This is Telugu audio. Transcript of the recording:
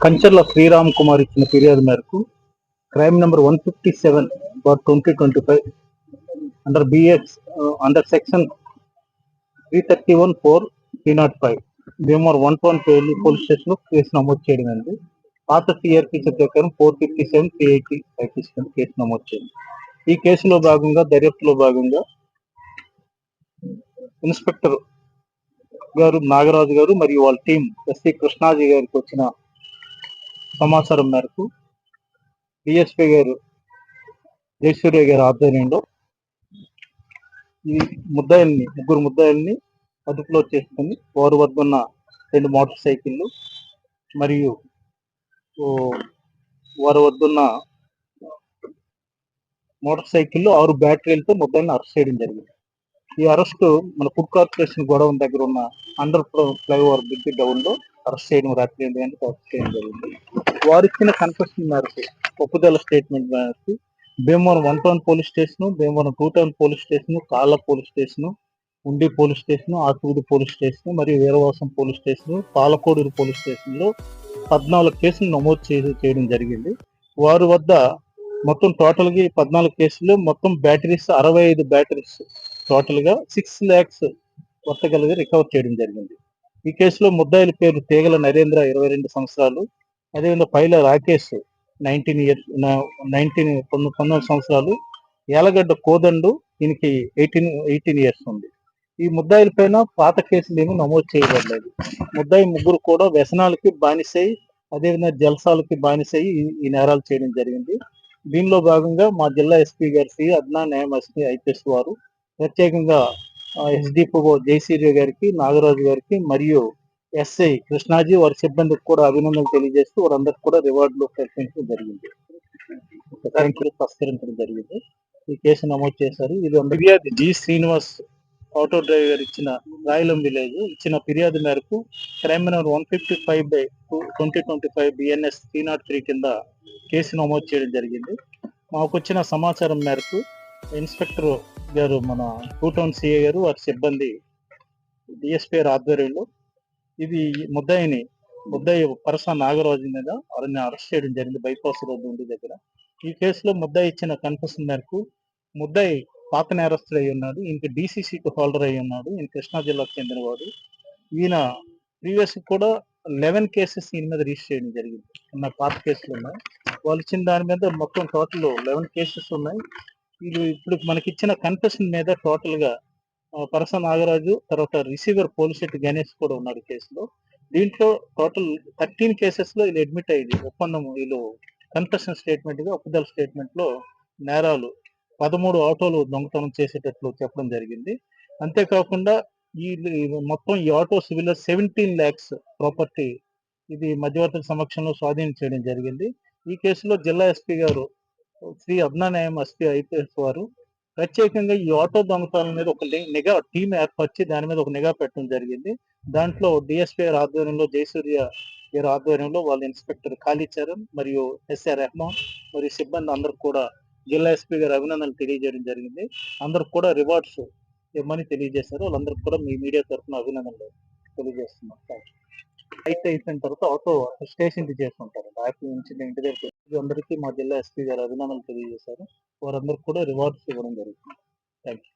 కంచర్ల శ్రీరామ్ కుమార్ ఇచ్చిన ఫిర్యాదు మేరకు క్రైమ్ నెంబర్ 157/2025 అండర్ బిఎక్స్ under section 331(4)305 Bhimavaram 120 police station లో కేసు నమోదు చేయడం అండి. పాత సిఆర్పిసి ప్రకారం 457(380) కేసు నమోదు చేయండి. ఈ కేసులో భాగంగా దర్యాప్తులో భాగంగా ఇన్స్పెక్టర్ గారు నాగరాజు గారు మరియు వాళ్ళ టీం ఎస్సీ కృష్ణాజీ గారికి వచ్చిన సమాచారం మేరకు డిఎస్పీ గారు జయసూర్య గారి ఆధ్వర్యంలో ఈ ముగ్గురు ముద్దాయిల్ని అదుపులో చేసుకుని వారి వద్ద ఉన్న 2 మోటార్ సైకిళ్ళు మరియు వారి వద్ద ఉన్న 6 బ్యాటరీలతో ముద్దాయిల్ని అరెస్ట్ చేయడం జరిగింది. ఈ అరెస్టు మన ఫుడ్ కార్పొరేషన్ గొడవ దగ్గర ఉన్న అండర్ ఫ్లైఓవర్ బ్రిడ్జ్ డౌన్ లో అరెస్ట్ చేయడం రాత్రి 8 గంటలకు అరెస్ట్ చేయడం జరిగింది. వారు ఇచ్చిన కన్ఫెషన్ మేరకు ఒప్పుదల స్టేట్మెంట్ మేరకు Bhimavaram 1 town police station, Bhimavaram 2 town police station, కాళ్ళ పోలీస్ స్టేషన్, ఉండి పోలీస్ స్టేషన్, ఆకువూడి పోలీస్ స్టేషన్ మరియు వీరవాసం పోలీస్ స్టేషన్, పాలకోడూరు పోలీస్ స్టేషన్ లో 14 కేసులు నమోదు చేయడం జరిగింది. వారి వద్ద మొత్తం టోటల్ గా 14 కేసులు, మొత్తం బ్యాటరీస్ 65 బ్యాటరీస్ టోటల్ గా 6 lakhs వర్తగలిగి రికవర్ చేయడం జరిగింది. ఈ కేసులో ముద్దాయిల పేరు తీగల నరేంద్ర 22 సంవత్సరాలు, అదేవిధంగా పైల రాకేష్ 19 సంవత్సరాలు, యాలగడ్డ కోదండు దీనికి 18 years ఉంది. ఈ ముద్దాయిల పైన పాత కేసులు ఏమీ నమోదు చేయబడలేదు. ముద్దాయి ముగ్గురు కూడా వ్యసనాలకి బానిసై అదేవిధంగా జల్సాలకి బానిసై ఈ నేరాలు చేయడం జరిగింది. దీనిలో భాగంగా మా జిల్లా ఎస్పీ గారి శ్రీ అద్నా న్యాయం ఎస్పీ ఐపీఎస్ వారు ప్రత్యేకంగా ఎస్డిపిఓ జయసూర్య గారికి, నాగరాజు గారికి మరియు ఎస్ఐ కృష్ణాజీ వారి సిబ్బందికి కూడా అభినందనలు తెలియజేస్తూ వారందరికీ కూడా రివార్డులు ప్రకటించడం జరిగింది. పరిష్కరించడం జరిగింది. ఈ కేసు నమోదు చేశారు. ఇది ఫిర్యాదు జి శ్రీనివాస్ ఆటో డ్రైవర్ ఇచ్చిన రాయలం విలేజ్ ఇచ్చిన ఫిర్యాదు మేరకు క్రైమ్ నెంబర్ 155/2025 బిఎన్ఎస్ 303 కింద కేసు నమోదు చేయడం జరిగింది. మాకు వచ్చిన సమాచారం మేరకు ఇన్స్పెక్టర్ గారు మన 2 టౌన్ సిఐ గారు వారి సిబ్బంది డిఎస్పీ ఆధ్వర్యంలో ఇది ముద్దాయి పరస నాగరాజు మీద వారిని అరెస్ట్ చేయడం జరిగింది బైపాస్ రోడ్డు ఉండి దగ్గర. ఈ కేసులో ముద్దాయి ఇచ్చిన కన్ఫెషన్ మేరకు ముద్దాయి పాత నేరస్తుడు అయి ఉన్నాడు. ఈయనకి డిసిసికి హోల్డర్ అయి ఉన్నాడు. ఈయన కృష్ణా జిల్లాకు చెందినవాడు. ఈయన ప్రీవియస్ కూడా 11 కేసెస్ ఈయన మీద రిజిస్టర్ చేయడం జరిగింది. ఉన్న పాత కేసులు ఉన్నాయి. వాళ్ళు ఇచ్చిన దాని మీద మొత్తం టోటల్ 11 కేసెస్ ఉన్నాయి. వీళ్ళు ఇప్పుడు మనకి ఇచ్చిన కన్ఫెషన్ మీద టోటల్ గా పరస నాగరాజు, తర్వాత రిసీవర్ పోలిశెట్టి గణేష్ కూడా ఉన్నాడు కేసులో. దీంట్లో టోటల్ 13 కేసెస్ లో వీళ్ళు అడ్మిట్ అయ్యింది. ఒప్పందం వీళ్ళు కన్ఫెషన్ స్టేట్మెంట్ గా ఒప్పుదల స్టేట్మెంట్ లో నేరాలు 13 ఆటోలు దొంగతనం చేసేటట్లు చెప్పడం జరిగింది. అంతేకాకుండా ఈ మొత్తం ఈ ఆటో సివిల్ 17 lakhs ప్రాపర్టీ ఇది మధ్యవర్తుల సమక్షంలో స్వాధీనం చేయడం జరిగింది. ఈ కేసులో జిల్లా ఎస్పీ గారు శ్రీ అద్నా న్యాయం ఎస్పీ ఐపీఎస్ వారు ప్రత్యేకంగా ఈ ఆటో దొంగతనాల మీద ఒక నిఘా టీం ఏర్పరిచి దాని మీద ఒక నిఘా పెట్టడం జరిగింది. దాంట్లో డిఎస్పీ గారి ఆధ్వర్యంలో జయసూర్య గారి ఆధ్వర్యంలో వాళ్ళ ఇన్స్పెక్టర్ కాళీచరణ్ మరియు ఎస్ఆర్ రెహమాన్ మరియు సిబ్బంది అందరికి కూడా జిల్లా ఎస్పీ గారు అభినందనలు తెలియజేయడం జరిగింది. అందరికి కూడా రివార్డ్స్ ఇవ్వమని తెలియజేశారు. వాళ్ళందరికీ కూడా మీ మీడియా తరఫున అభినందనలు తెలియజేస్తున్నాం. అయితే అయిపోయిన తర్వాత ఆటో స్టేషన్ కి చేస్తుంటారు. యాక్సిడెంట్ ఇన్సిడెంట్ ఇంటి దగ్గర అందరికీ మా జిల్లా ఎస్పీ గారు అభినందనలు తెలియజేశారు. వారందరికీ కూడా రివార్డ్స్ ఇవ్వడం జరుగుతుంది. Thank you.